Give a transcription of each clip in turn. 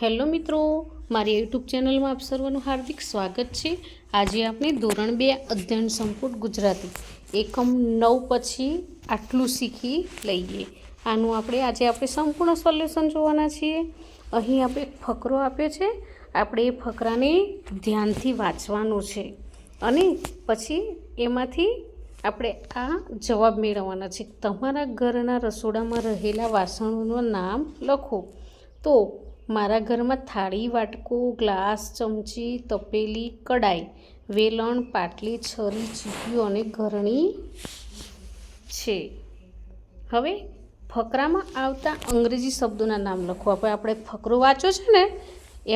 Hello મિત્રો, મારી YouTube ચેનલમાં આપ સર્વનું હાર્દિક સ્વાગત છે। આજે આપણે ધોરણ 2 અધ્યયન સંપુટ ગુજરાતી એકમ 9 પછી આટલું શીખી લઈએ। આનું આજે સંપૂર્ણ સોલ્યુશન જોવાના છીએ। અહીં આપણે ફકરો આપ્યો છે, આપણે એ ફકરાને ધ્યાનથી વાંચવાનો છે અને પછી એમાંથી આપણે આ જવાબ મેળવવાના છે। તમારા ઘરના રસોડામાં રહેલા વાસણોનું નામ લખો। તો મારા ઘરમાં થાળી, વાટકો, ગ્લાસ, ચમચી, તપેલી, કડાઈ, વેલણ, પાટલી, છરી, ચીપિયો અને ઘરણી છે। હવે ફકરામાં આવતા અંગ્રેજી શબ્દોના નામ લખો। આપણે ફકરો વાંચ્યો છે ને,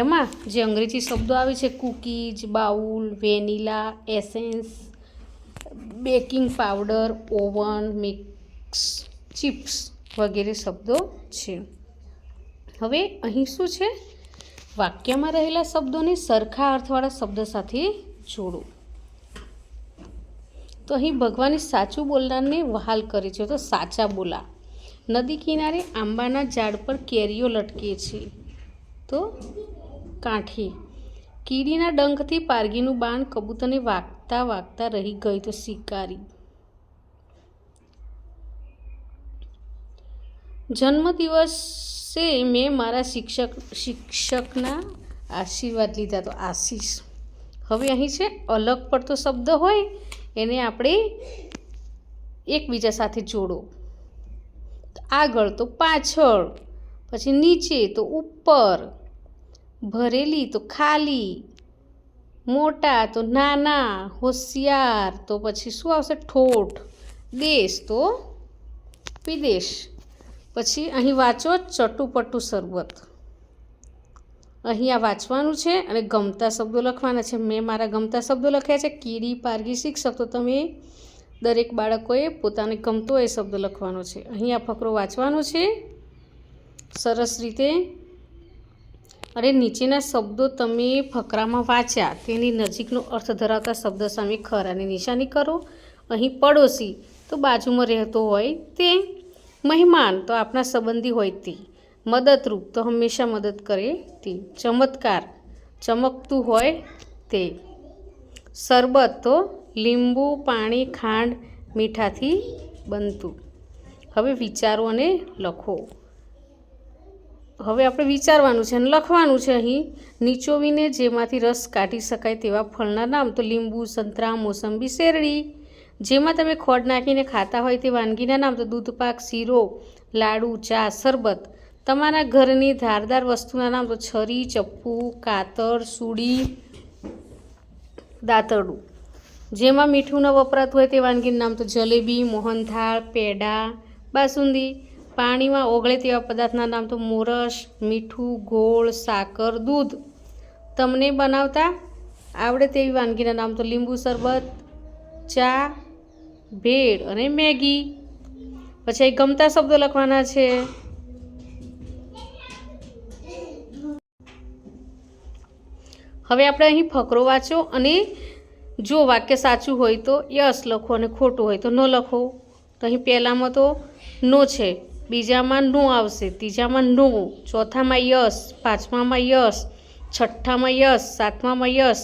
એમાં જે અંગ્રેજી શબ્દો આવે છે, cookies, bowl, vanilla, essence, baking powder, oven, mix, chips વગેરે શબ્દો છે। હવે અહીં શું છે, વાક્યમાં રહેલા શબ્દોને સરખા અર્થવાળા શબ્દ સાથે જોડો। તો અહીં ભગવાને સાચું બોલનારને વહાલ કરે છે, તો સાચા બોલા। નદી કિનારે આંબાના ઝાડ પર કેરીઓ લટકે છે, તો કાંઠી। કીડીના ડંખથી પારગીનું બાણ કબૂતરને વાગતા વાગતા રહી ગઈ, તો શિકારી। જન્મદિવસે મેં મારા શિક્ષકના આશીર્વાદ લીધા, તો આશીષ। હવે અહીં છે અલગ પડતો શબ્દ હોય એને આપણે એકબીજા સાથે જોડો। આગળ તો પાછળ, પછી નીચે તો ઉપર, ભરેલી તો ખાલી, મોટા તો નાના, હોશિયાર તો પછી શું આવશે, ઠોઠ, દેશ તો વિદેશ। પછી અહીં વાંચો ચટુપટુ શરબત। અહીં આ વાંચવાનું છે અને ગમતા શબ્દો લખવાના છે। મેં મારા ગમતા શબ્દો લખ્યા છે, કીડી, પારગી, શિક્ષક। તો તમે દરેક બાળકોએ પોતાને ગમતો એ શબ્દ લખવાનો છે। અહીં આ ફકરો વાંચવાનો છે સરસ રીતે, અને નીચેના શબ્દો તમે ફકરામાં વાંચ્યા તેની નજીકનો અર્થ ધરાવતા શબ્દ સામે ખરાની નિશાની કરો। અહીં પડોશી તો બાજુમાં રહેતો હોય તે, મહેમાન તો આપણા સંબંધી હોય તે, મદદરૂપ તો હંમેશા મદદ કરે તે, ચમત્કાર ચમકતું હોય તે, શરબત તો લીંબુ, પાણી, ખાંડ, મીઠાથી બનતું। હવે વિચારો અને લખો। હવે આપણે વિચારવાનું છે અને લખવાનું છે। અહીં નીચોવીને જેમાંથી રસ કાઢી શકાય તેવા ફળના નામ, તો લીંબુ, સંતરા, મોસંબી, શેરડી। જેમાં તમે ખોડ નાખીને ખાતા હોય તે વાનગીના નામ, તો દૂધપાક, શીરો, લાડુ, ચા, શરબત। તમારા ઘરની ધારદાર વસ્તુના નામ, તો છરી, ચપ્પુ, કાતર, સૂડી, દાંતરડું। જેમાં મીઠું ન વપરાતું હોય તે વાનગીના નામ, તો જલેબી, મોહનથાળ, પેડા, બાસુંદી। પાણીમાં ઓગળે તેવા પદાર્થના નામ, તો મોરસ, મીઠું, ગોળ, સાકર, દૂધ। તમને બનાવતા આવડે તેવી વાનગીના નામ, તો લીંબુ શરબત, ચા, ભેળ અને મેગી। પછી અહીં ગમતા શબ્દો લખવાના છે। હવે આપણે અહીં ફકરો વાંચો અને જો વાક્ય સાચું હોય તો યસ લખો અને ખોટું હોય તો ન લખો। તો અહીં પહેલામાં તો નો છે, બીજામાં નો આવશે, ત્રીજામાં નો, ચોથામાં યસ, પાંચમામાં યસ, છઠ્ઠામાં યસ, સાતમામાં યસ,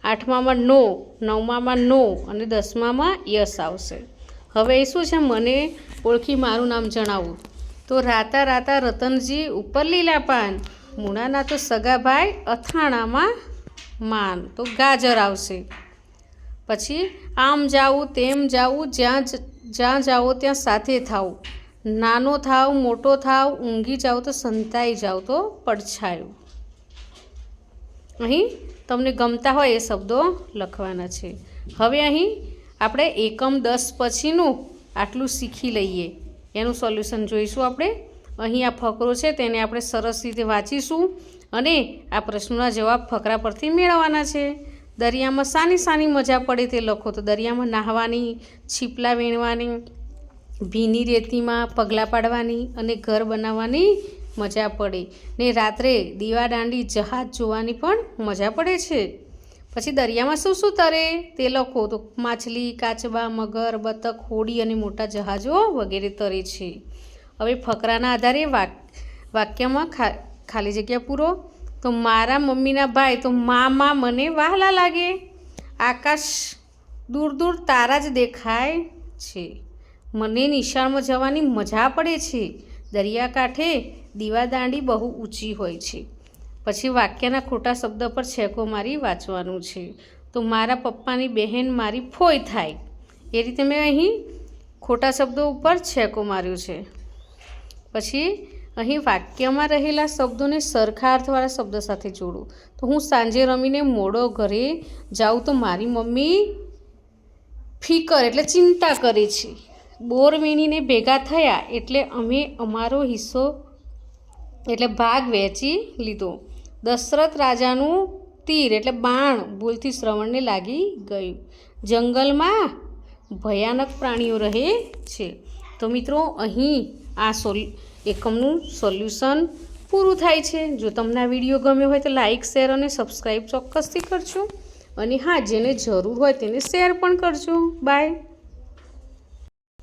આઠમામાં નો, નવમામાં નો અને દસમામાં યસ આવશે। હવે એ શું છે, મને ઓળખી મારું નામ જણાવું, તો રાતા રાતા રતનજી ઉપર લીલા પાન, મૂળાના તો સગાભાઈ અથાણામાં માન, તો ગાજર આવશે। પછી આમ જાવું તેમ જાવું, જ્યાં જાઓ ત્યાં સાથે થાવ, નાનો થાવ મોટો થાવ, ઊંઘી જાઓ તો સંતાઈ જાઓ, તો પડછાયું। અહીં તમને ગમતા હોય એ શબ્દો લખવાના છે। હવે અહીં આપણે એકમ 10 પછીનું આટલું શીખી લઈએ, એનું સોલ્યુશન જોઈશું આપણે। અહીં આ ફકરો છે તેને આપણે સરસ રીતે વાંચીશું અને આ પ્રશ્નોના જવાબ ફકરા પરથી મેળવવાના છે। દરિયામાં સાની મજા પડે તે લખો, તો દરિયામાં નાહવાની, છીપલા વીણવાની, ભીની રેતીમાં પગલાં પાડવાની અને ઘર બનાવવાની મજા પડે, ને રાત્રે દીવા દાંડી જહાજ જોવાની પણ મજા પડે છે। પછી દરિયામાં શું શું તરે તે લખો, તો માછલી, કાચબા, મગર, બતક, હોડી અને મોટા જહાજો વગેરે તરે છે। હવે ફકરાના આધારે વાક્યમાં ખાલી જગ્યા પૂરો। તો મારા મમ્મીના ભાઈ તો મામા મને વહાલા લાગે. આકાશ દૂર દૂર તારા જ દેખાય છે. મને નિશાળમાં જવાની મજા પડે છે. દરિયાકાંઠે દીવાદાંડી બહુ ઊંચી હોય છે. પછી વાક્યના ખોટા શબ્દ પર છેકો મારી વાંચવાનું છે. તો મારા પપ્પાની બહેન મારી ફોઈ થાય. એ રીતે મેં અહીં ખોટા શબ્દો ઉપર છેકો માર્યો છે. પછી અહીં વાક્યમાં રહેલા શબ્દોને સરખા અર્થવાળા શબ્દ સાથે જોડો. તો હું સાંજે રમીને મોડો ઘરે જાઉં તો મારી મમ્મી ફિકર એટલે ચિંતા કરે છે. બોર વીણીને ભેગા થયા એટલે અમે અમારો હિસ્સો એટલે ભાગ વહેંચી લીધો. દશરથ રાજાનું તીર એટલે બાણ ભૂલથી શ્રવણને લાગી ગયું. જંગલમાં ભયાનક પ્રાણીઓ રહે છે. તો મિત્રો અહીં આ એકમનું સોલ્યુશન પૂરું થાય છે. જો તમને આ વિડીયો ગમ્યો હોય તો લાઇક, શેર અને સબસ્ક્રાઈબ ચોક્કસથી કરજો. અને હા, જેને જરૂર હોય તેને શેર પણ કરજો. બાય.